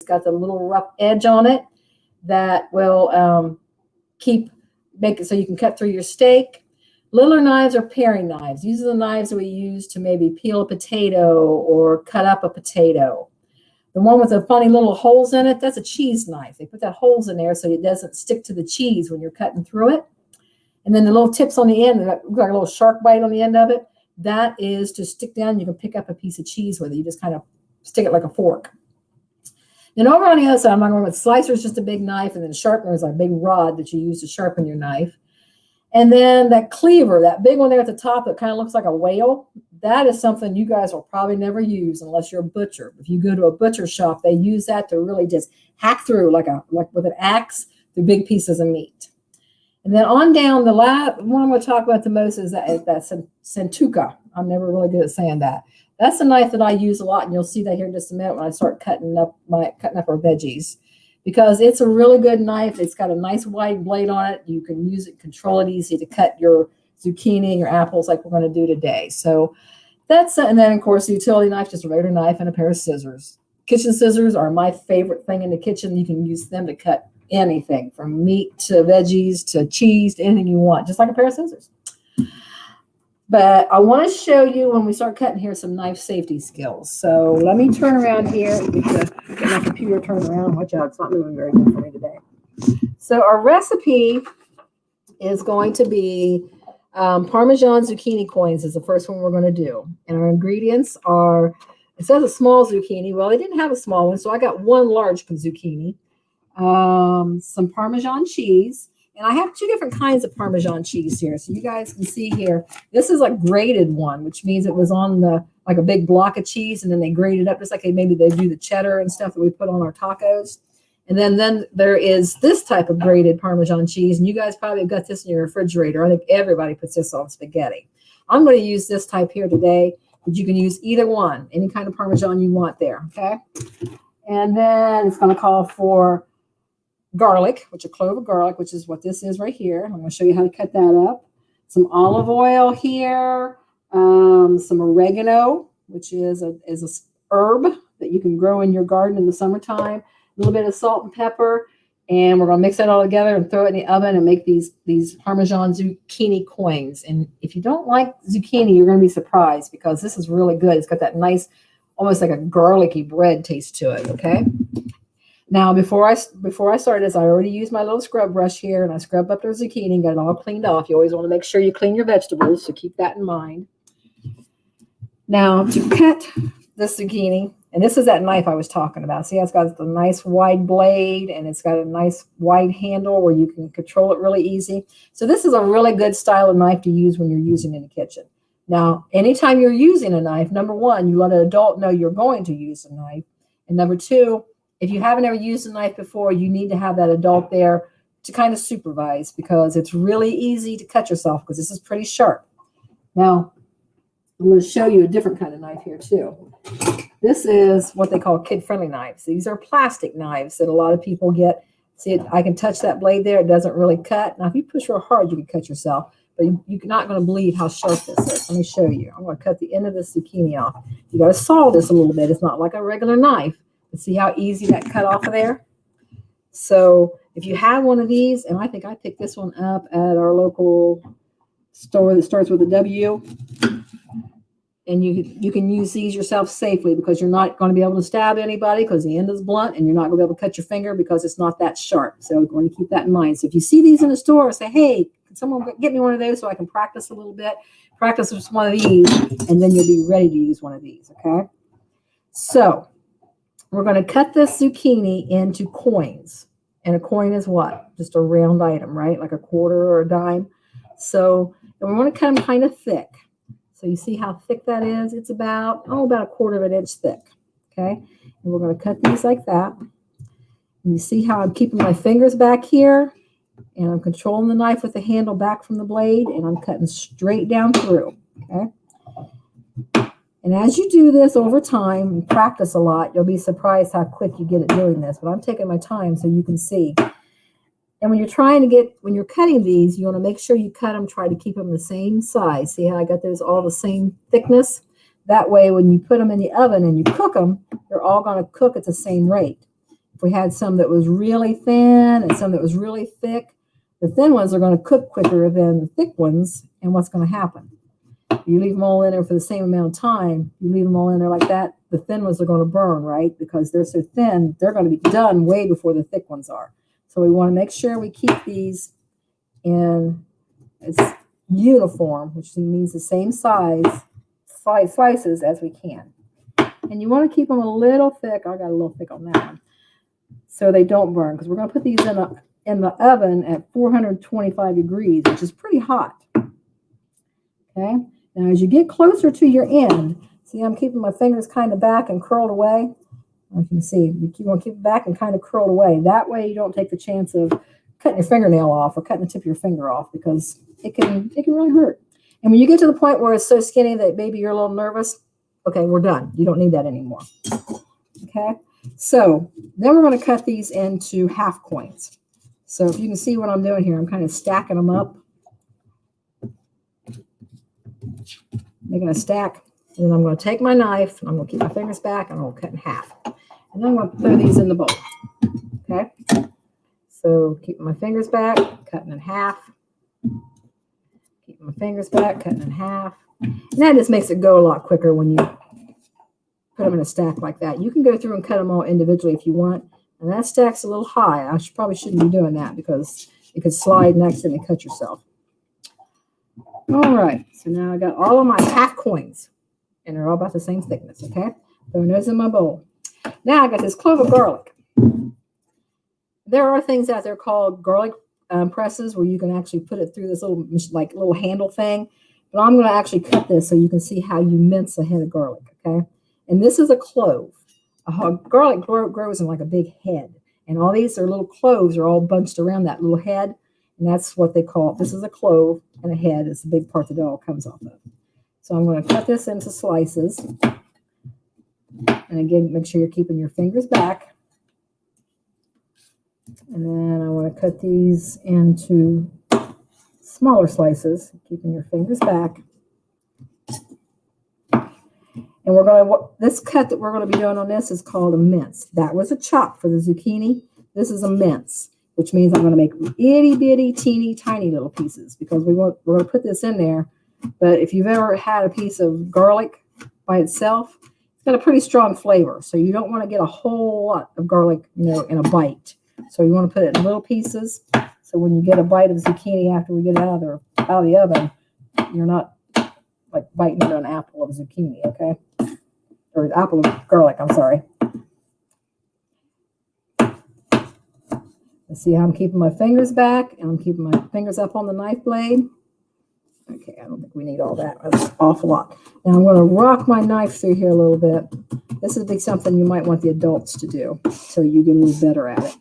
got the little rough edge on it that will make it so you can cut through your steak. Littler knives are paring knives. These are the knives that we use to maybe peel a potato or cut up a potato. The one with the funny little holes in it, that's a cheese knife. They put that holes in there so it doesn't stick to the cheese when you're cutting through it. And then the little tips on the end, like a little shark bite on the end of it, that is to stick down. You can pick up a piece of cheese with it. You just kind of stick it like a fork. Then over on the other side, I'm going with slicer is just a big knife, and then sharpener is like a big rod that you use to sharpen your knife. And then that cleaver, that big one there at the top that kind of looks like a whale, that is something you guys will probably never use unless you're a butcher. If you go to a butcher shop, they use that to really just hack through like with an axe through big pieces of meat. And then on down, the last one I'm going to talk about the most is that Santuka. I'm never really good at saying that. That's a knife that I use a lot, and you'll see that here in just a minute when I start cutting up our veggies, because it's a really good knife. It's got a nice wide blade on it. You can use it, control it easy to cut your zucchini and your apples like we're going to do today. So that's, and then of course the utility knife, just a regular knife and a pair of scissors. Kitchen scissors are my favorite thing in the kitchen. You can use them to cut anything from meat to veggies to cheese to anything you want, just like a pair of scissors. But I want to show you when we start cutting here some knife safety skills. So let me turn around here. Get my computer turned around. Watch out, it's not moving very good for me today. So our recipe is going to be Parmesan zucchini coins is the first one we're going to do. And our ingredients are, it says a small zucchini. Well, they didn't have a small one, so I got one large zucchini, some Parmesan cheese. And I have two different kinds of Parmesan cheese here. So you guys can see here, this is a grated one, which means it was on like a big block of cheese, and then they grated up just like maybe they do the cheddar and stuff that we put on our tacos. And then there is this type of grated Parmesan cheese, and you guys probably have got this in your refrigerator. I think everybody puts this on spaghetti. I'm going to use this type here today, but you can use either one, any kind of Parmesan you want there, okay? And then it's going to call for garlic, which is a clove of garlic, which is what this is right here. I'm going to show you how to cut that up. Some olive oil here, some oregano, which is a herb that you can grow in your garden in the summertime. A little bit of salt and pepper, and we're going to mix that all together and throw it in the oven and make these Parmesan zucchini coins. And if you don't like zucchini, you're going to be surprised because this is really good. It's got that nice, almost like a garlicky bread taste to it. Okay. Now, before I start this, I already used my little scrub brush here, and I scrubbed up the zucchini and got it all cleaned off. You always want to make sure you clean your vegetables, so keep that in mind. Now, to cut this zucchini, and this is that knife I was talking about. See how it's got the nice wide blade, and it's got a nice wide handle where you can control it really easy. So this is a really good style of knife to use when you're using in the kitchen. Now, anytime you're using a knife, number one, you let an adult know you're going to use a knife. And number two, if you haven't ever used a knife before, you need to have that adult there to kind of supervise, because it's really easy to cut yourself because this is pretty sharp. Now, I'm going to show you a different kind of knife here too. This is what they call kid-friendly knives. These are plastic knives that a lot of people get. See, I can touch that blade there. It doesn't really cut. Now, if you push real hard, you can cut yourself, but you're not going to believe how sharp this is. Let me show you. I'm going to cut the end of this zucchini off. You got to saw this a little bit. It's not like a regular knife. See how easy that cut off of there? So if you have one of these, and I think I picked this one up at our local store that starts with a W, and you can use these yourself safely because you're not going to be able to stab anybody because the end is blunt, and you're not going to be able to cut your finger because it's not that sharp. So you're going to keep that in mind. So if you see these in the store, say, hey, can someone get me one of those so I can practice a little bit? Practice with one of these, and then you'll be ready to use one of these, okay? So we're going to cut this zucchini into coins. And a coin is what? Just a round item, right? Like a quarter or a dime. So, and we want to cut them kind of thick. So you see how thick that is? It's about a quarter of an inch thick. Okay. And we're going to cut these like that. And you see how I'm keeping my fingers back here, and I'm controlling the knife with the handle back from the blade, and I'm cutting straight down through. Okay. And as you do this over time and practice a lot, you'll be surprised how quick you get at doing this. But I'm taking my time so you can see. And when you're cutting these, you want to make sure you cut them, try to keep them the same size. See how I got those all the same thickness? That way, when you put them in the oven and you cook them, they're all going to cook at the same rate. if we had some that was really thin and some that was really thick, the thin ones are going to cook quicker than the thick ones. And what's going to happen? You leave them all in there for the same amount of time. You leave them all in there like that, the thin ones are going to burn, right? Because they're so thin, they're going to be done way before the thick ones are. So we want to make sure we keep these in as uniform, which means the same slices as we can. And you want to keep them a little thick. I got a little thick on that one, so they don't burn, because we're going to put these in the oven at 425 degrees, which is pretty hot. Okay. Now, as you get closer to your end, see, I'm keeping my fingers kind of back and curled away. As you can see, you want to keep it back and kind of curled away. That way, you don't take the chance of cutting your fingernail off or cutting the tip of your finger off, because it can really hurt. And when you get to the point where it's so skinny that maybe you're a little nervous, okay, we're done. You don't need that anymore. Okay. So then we're going to cut these into half coins. So if you can see what I'm doing here, I'm kind of stacking them up, making a stack. And then I'm going to take my knife and I'm going to keep my fingers back and I'm going to cut in half. And then I'm going to throw these in the bowl. Okay. So keeping my fingers back, cutting in half. Keeping my fingers back, cutting in half. And that just makes it go a lot quicker when you put them in a stack like that. You can go through and cut them all individually if you want. And that stack's a little high. I probably shouldn't be doing that because you could slide and accidentally cut yourself. All right. So now I got all of my half coins. And they're all about the same thickness, okay? Throwing those in my bowl. Now I got this clove of garlic. There are things out there called garlic presses where you can actually put it through this little handle thing. But I'm going to actually cut this so you can see how you mince a head of garlic, okay? And this is a clove. Garlic grows in like a big head. And all these are little cloves are all bunched around that little head. And that's what they call it. This is a clove, and a head is the big part that it all comes off of. So I'm going to cut this into slices. And again, make sure you're keeping your fingers back. And then I want to cut these into smaller slices, keeping your fingers back. And this cut that we're going to be doing on this is called a mince. That was a chop for the zucchini. This is a mince, which means I'm going to make itty bitty, teeny, tiny little pieces because we're going to put this in there. But if you've ever had a piece of garlic by itself, it's got a pretty strong flavor. So you don't want to get a whole lot of garlic, in a bite. So you want to put it in little pieces. So when you get a bite of zucchini after we get it out of the oven, you're not like biting into an apple of zucchini, okay? Or an apple of garlic, I'm sorry. Let's see how I'm keeping my fingers back, and I'm keeping my fingers up on the knife blade. Okay, I don't think we need all that. That's an awful lot. Now I'm going to rock my knife through here a little bit. This would be something you might want the adults to do so you get a little better at it.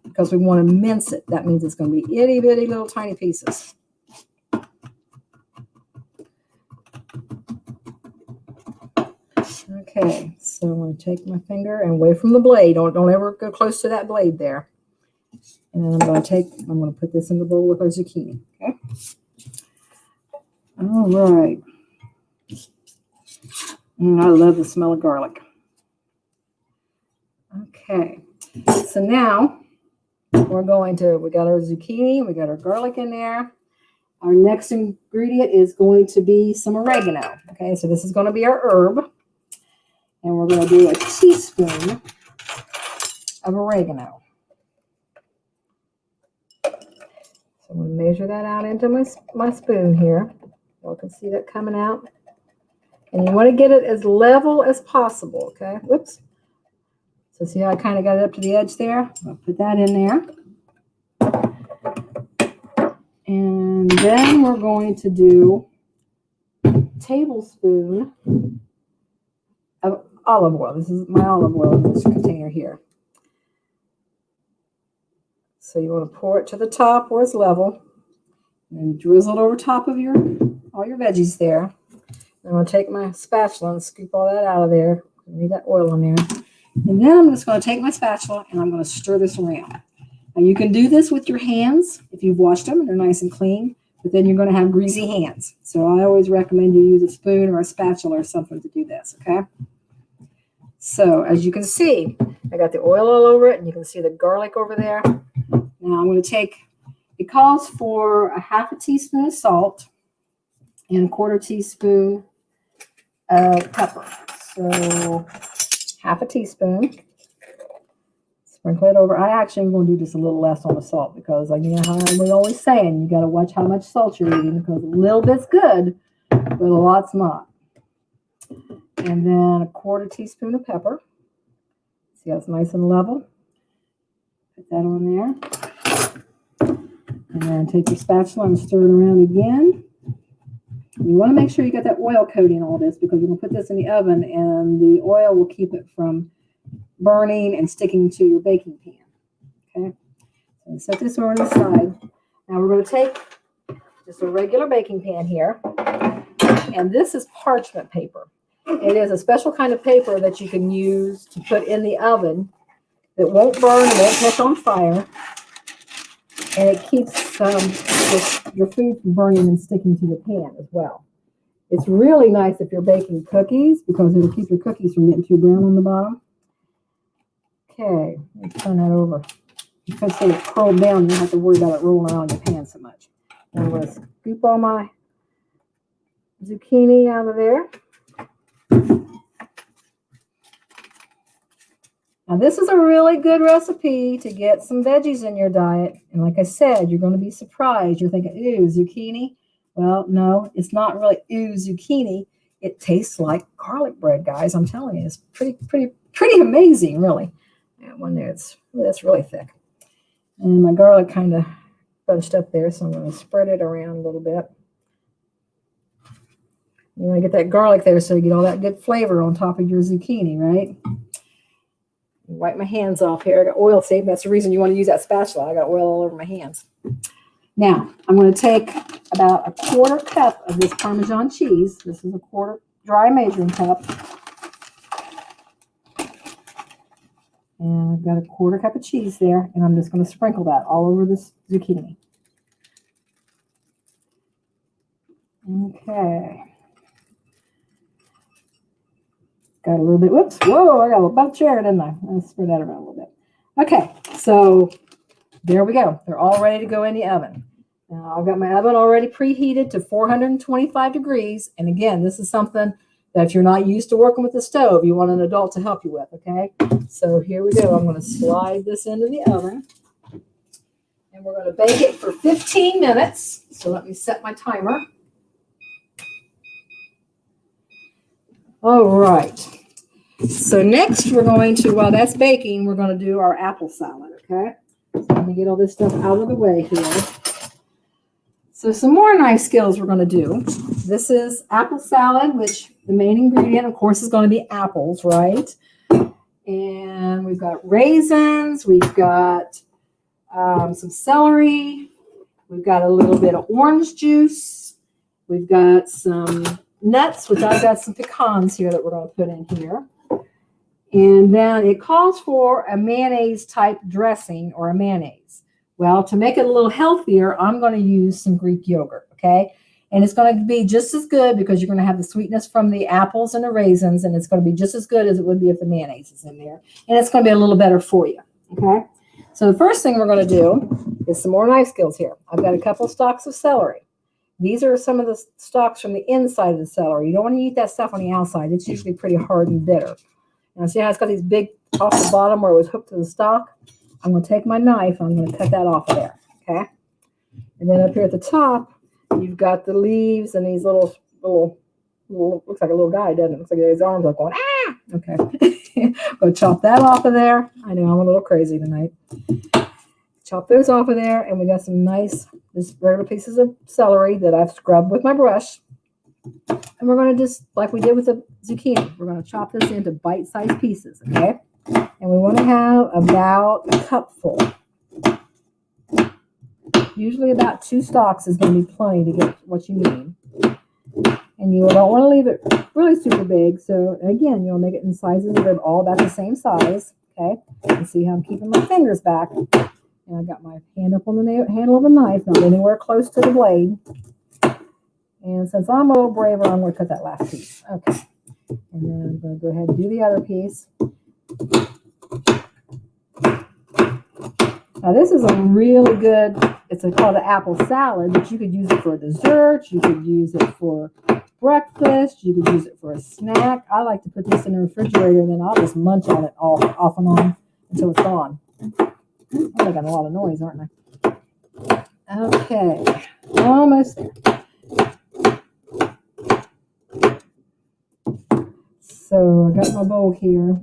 Because we want to mince it. That means it's going to be itty bitty little tiny pieces. Okay, so I'm going to take my finger and away from the blade. Don't ever go close to that blade there. And then I'm going to put this in the bowl with our zucchini. Okay. All right. I love the smell of garlic. Okay. So now we got our zucchini, we got our garlic in there. Our next ingredient is going to be some oregano. Okay, so this is going to be our herb. And we're going to do a teaspoon of oregano. So I'm going to measure that out into my spoon here. You can see that coming out. And you want to get it as level as possible, okay? Whoops. So see how I kind of got it up to the edge there? I'll put that in there. And then we're going to do a tablespoon of olive oil. This is my olive oil in this container here. So you want to pour it to the top where it's level. And drizzle it over top of all your veggies there. I'm going to take my spatula and scoop all that out of there. I need that oil in there. And then I'm just going to take my spatula and I'm going to stir this around. Now you can do this with your hands if you've washed them and they're nice and clean, but then you're going to have greasy hands. So I always recommend you use a spoon or a spatula or something to do this, okay? So as you can see, I got the oil all over it, and you can see the garlic over there. Now I'm going to take, it calls for a half a teaspoon of salt and a quarter teaspoon of pepper. So half a teaspoon. Sprinkle it over. I actually am going to do just a little less on the salt because, like, you know how we're always saying, you got to watch how much salt you're eating because a little bit's good, but a lot's not. And then a quarter teaspoon of pepper. See how it's nice and level? Put that on there. And then take your spatula and stir it around again. You want to make sure you got that oil coating on all this because you're going to put this in the oven and the oil will keep it from burning and sticking to your baking pan. Okay, so set this over to the side. Now we're going to take just a regular baking pan here, and this is parchment paper. It is a special kind of paper that you can use to put in the oven that won't burn and won't catch on fire, and it keeps your food from burning and sticking to your pan as well. It's really nice if you're baking cookies because it'll keep your cookies from getting too brown on the bottom. Okay, let's turn that over. Because it's curled down, you don't have to worry about it rolling around your pan so much. Now I'm going to scoop all my zucchini out of there. Now this is a really good recipe to get some veggies in your diet. And like I said, you're going to be surprised. You're thinking, ew, zucchini? Well, no, it's not really ew zucchini. It tastes like garlic bread, guys. I'm telling you, it's pretty amazing, really. That one there, that's really thick. And my garlic kind of bunched up there, so I'm going to spread it around a little bit. You want to get that garlic there so you get all that good flavor on top of your zucchini, right? Wipe my hands off here. I got oil saved. That's the reason you want to use that spatula. I got oil all over my hands. Now, I'm going to take about a quarter cup of this Parmesan cheese. This is a quarter dry measuring cup. And I've got a quarter cup of cheese there, and I'm just going to sprinkle that all over this zucchini. Okay. Got a little bit, whoops, whoa, I got a bunch of air, didn't I? Let's spread that around a little bit. Okay, so there we go. They're all ready to go in the oven. Now, I've got my oven already preheated to 425 degrees. And again, this is something that if you're not used to working with the stove, you want an adult to help you with, okay? So here we go. I'm going to slide this into the oven. And we're going to bake it for 15 minutes. So let me set my timer. All right. So next we're going to, while that's baking, we're going to do our apple salad, okay? So let me get all this stuff out of the way here. So some more knife skills we're going to do. This is apple salad, which the main ingredient, of course, is going to be apples, right? And we've got raisins. We've got some celery. We've got a little bit of orange juice. We've got some nuts, which I've got some pecans here that we're going to put in here. And then it calls for a mayonnaise type dressing or a mayonnaise. Well, to make it a little healthier, I'm going to use some Greek yogurt, okay? And it's going to be just as good because you're going to have the sweetness from the apples and the raisins, and it's going to be just as good as it would be if the mayonnaise is in there. And it's going to be a little better for you, okay? So the first thing we're going to do is some more knife skills here. I've got a couple stalks of celery. These are some of the stalks from the inside of the celery. You don't want to eat that stuff on the outside. It's usually pretty hard and bitter. Now, see how it's got these big off the bottom where it was hooked to the stalk? I'm going to take my knife. I'm going to cut that off of there, okay? And then up here at the top, you've got the leaves and these little looks like a little guy, doesn't it? Looks like his arms are going, ah! Okay. I'm going to chop that off of there. I know I'm a little crazy tonight. Chop those off of there, and we got some nice, just regular pieces of celery that I've scrubbed with my brush. And we're going to just, like we did with the zucchini, we're going to chop this into bite-sized pieces, okay? And we want to have about a cupful. Usually about 2 stalks is going to be plenty to get what you need. And you don't want to leave it really super big. So again, you'll make it in sizes that are all about the same size, okay? And see how I'm keeping my fingers back. And I got my hand up on the handle of the knife, not anywhere close to the blade. And since I'm a little braver, I'm going to cut that last piece. Okay. And then I'm going to go ahead and do the other piece. Now this is a really good, it's called an apple salad, but you could use it for a dessert. You could use it for breakfast. You could use it for a snack. I like to put this in the refrigerator and then I'll just munch on it off and on until it's gone. I'm making a lot of noise, aren't I? Okay, almost there. So I got my bowl here.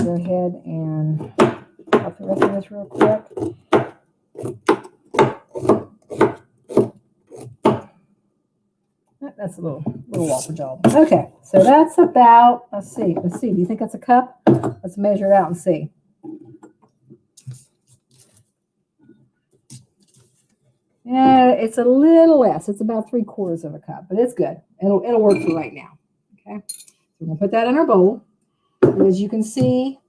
Go ahead and pop the rest of this real quick. That's a little waffle job. Okay, so that's about, let's see. Do you think that's a cup? Let's measure it out and see. Yeah, it's a little less. It's about 3/4 of a cup, but it's good. It'll work for right now. Okay, so we're gonna put that in our bowl. And as you can see,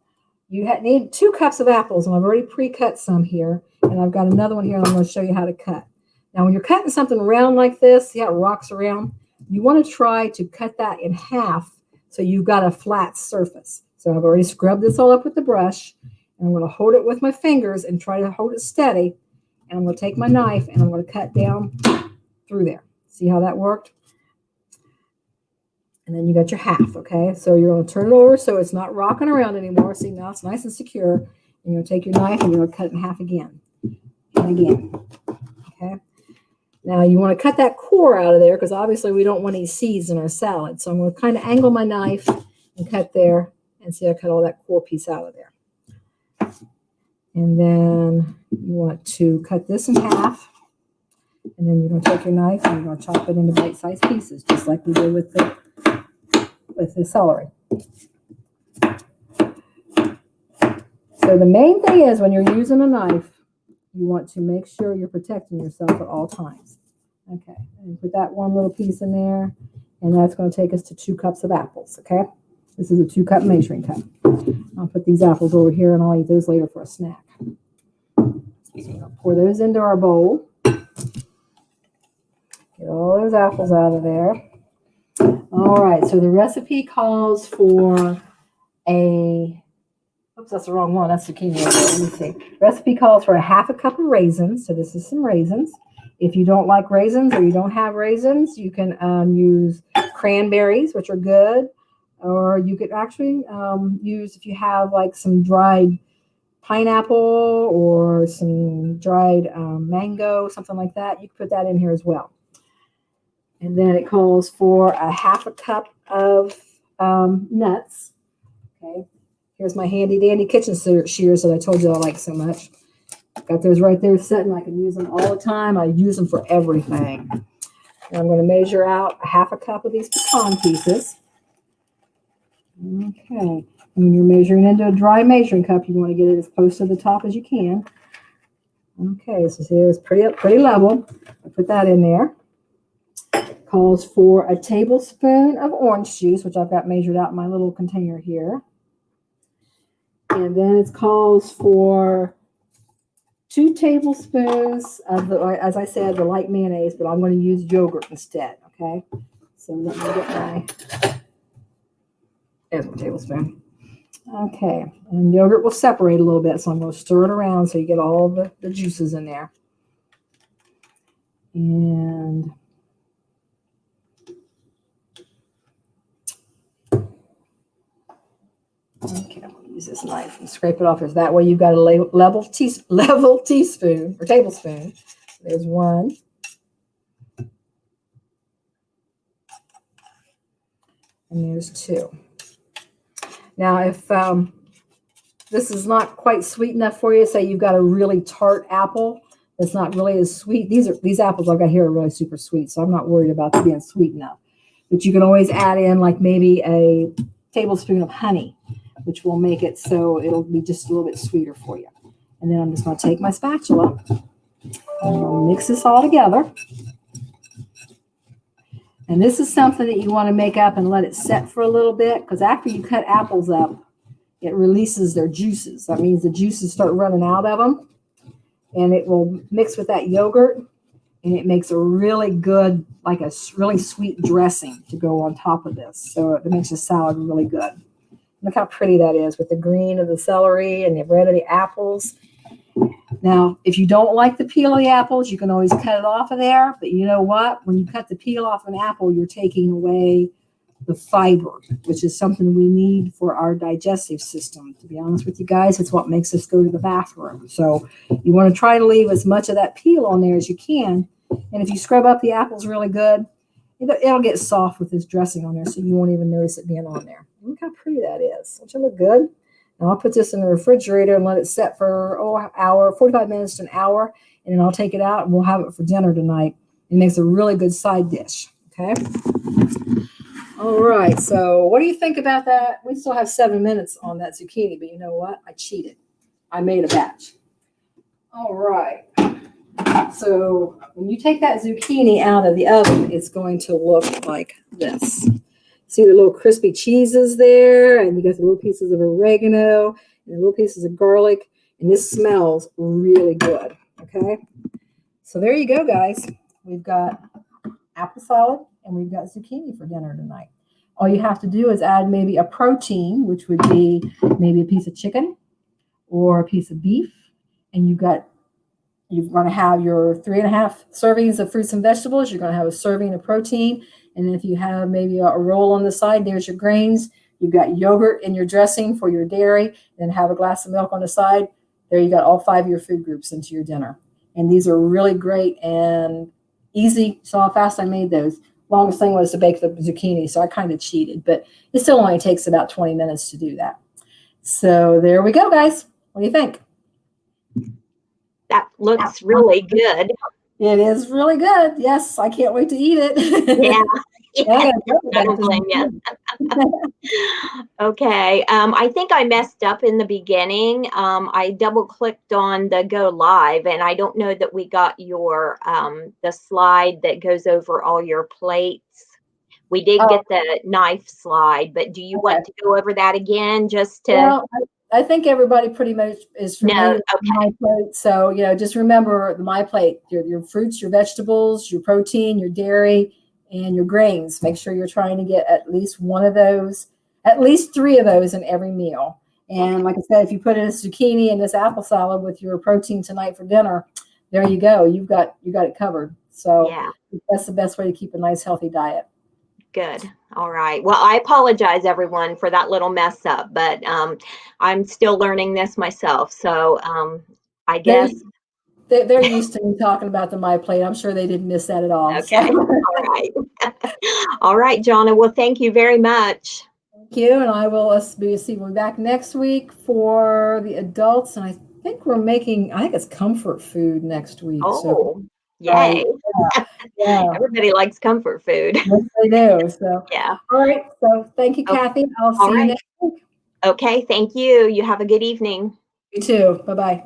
you need 2 cups of apples, and I've already pre-cut some here, and I've got another one here, and I'm going to show you how to cut. Now, when you're cutting something round like this, see how it rocks around? You want to try to cut that in half so you've got a flat surface. So I've already scrubbed this all up with the brush, and I'm going to hold it with my fingers and try to hold it steady, and I'm going to take my knife, and I'm going to cut down through there. See how that worked? And then you got your half, okay? So you're going to turn it over so it's not rocking around anymore. See, now it's nice and secure. And you're going to take your knife and you're going to cut it in half again and again, okay? Now you want to cut that core out of there because obviously we don't want any seeds in our salad. So I'm going to kind of angle my knife and cut there and see I cut all that core piece out of there. And then you want to cut this in half. And then you're going to take your knife and you're going to chop it into bite-sized pieces just like we did with the celery. So the main thing is when you're using a knife, you want to make sure you're protecting yourself at all times. Okay, and put that one little piece in there, and that's going to take us to 2 cups of apples, okay? This is a 2-cup measuring cup. I'll put these apples over here, and I'll eat those later for a snack. I'll pour those into our bowl. Get all those apples out of there. All right, so the recipe calls for oops, that's the wrong one. That's zucchini. Let me see. Recipe calls for a 1/2 cup of raisins. So this is some raisins. If you don't like raisins or you don't have raisins, you can use cranberries, which are good. Or you could actually use, if you have like some dried pineapple or some dried mango, something like that, you can put that in here as well. And then it calls for a 1/2 cup of nuts. Okay, here's my handy dandy kitchen shears that I told you I like so much. Got those right there sitting. I can use them all the time. I use them for everything. And I'm going to measure out a 1/2 cup of these pecan pieces. Okay, and when you're measuring into a dry measuring cup, you want to get it as close to the top as you can. Okay, so see, it's pretty level. I put that in there. Calls for a tablespoon of orange juice, which I've got measured out in my little container here. And then it calls for 2 tablespoons of the, as I said, the light mayonnaise, but I'm going to use yogurt instead, okay? So let me get there's 1 tablespoon. Okay, and yogurt will separate a little bit, so I'm going to stir it around so you get all the juices in there. And okay, I'm going to use this knife and scrape it off. That way you've got a level teaspoon or tablespoon. There's 1. And there's 2. Now, if this is not quite sweet enough for you, say you've got a really tart apple that's not really as sweet. These apples I've got here are really super sweet, so I'm not worried about them being sweet enough. But you can always add in like maybe a tablespoon of honey, which will make it so it'll be just a little bit sweeter for you. And then I'm just going to take my spatula and I'm going to mix this all together. And this is something that you want to make up and let it set for a little bit, because after you cut apples up, it releases their juices. That means the juices start running out of them, and it will mix with that yogurt, and it makes a really good, like a really sweet dressing to go on top of this. So it makes the salad really good. Look how pretty that is with the green of the celery and the red of the apples. Now, if you don't like the peel of the apples, you can always cut it off of there. But you know what? When you cut the peel off an apple, you're taking away the fiber, which is something we need for our digestive system. To be honest with you guys, it's what makes us go to the bathroom. So you want to try to leave as much of that peel on there as you can. And if you scrub up the apples really good, it'll get soft with this dressing on there, so you won't even notice it being on there. Look how pretty that is. Don't you look good? Now I'll put this in the refrigerator and let it set for an hour, 45 minutes to an hour, and then I'll take it out and we'll have it for dinner tonight. It makes a really good side dish. Okay. All right. So what do you think about that? We still have 7 minutes on that zucchini, but you know what? I cheated. I made a batch. All right. So when you take that zucchini out of the oven, it's going to look like this. See the little crispy cheeses there, and you got the little pieces of oregano and the little pieces of garlic, and this smells really good. Okay. So there you go, guys. We've got apple salad and we've got zucchini for dinner tonight. All you have to do is add maybe a protein, which would be maybe a piece of chicken or a piece of beef, and you're going to have your 3.5 servings of fruits and vegetables. You're going to have a serving of protein. And then if you have maybe a roll on the side, there's your grains. You've got yogurt in your dressing for your dairy, and have a glass of milk on the side. There you got all 5 of your food groups into your dinner. And these are really great and easy. So how fast I made those. Longest thing was to bake the zucchini, so I kind of cheated. But it still only takes about 20 minutes to do that. So there we go, guys. What do you think? That looks really good. It is really good. Yes, I can't wait to eat it. Yeah. I don't blame you. Okay. I think I messed up in the beginning. I double clicked on the go live, and I don't know that we got your the slide that goes over all your plates. We did get the knife slide, but do you want to go over that again just to? Well, I think everybody pretty much is familiar with my plate. So, just remember the my plate, your fruits, your vegetables, your protein, your dairy, and your grains. Make sure you're trying to get at least one of those, at least 3 of those in every meal. And like I said, if you put in a zucchini and this apple salad with your protein tonight for dinner, there you go. You got it covered. So that's the best way to keep a nice, healthy diet. Good. All right. Well, I apologize, everyone, for that little mess up, but I'm still learning this myself. So I guess they're used to me talking about the my plate. I'm sure they didn't miss that at all. Okay. So. All right. All right, Johnna. Well, thank you very much. Thank you. And I will we'll be back next week for the adults. And I think I think it's comfort food next week. Oh. So. Yay. Yeah. Everybody likes comfort food. Yes, they do. So yeah. All right. So thank you, Kathy. I'll see you next week. Okay. Thank you. You have a good evening. You too. Bye-bye.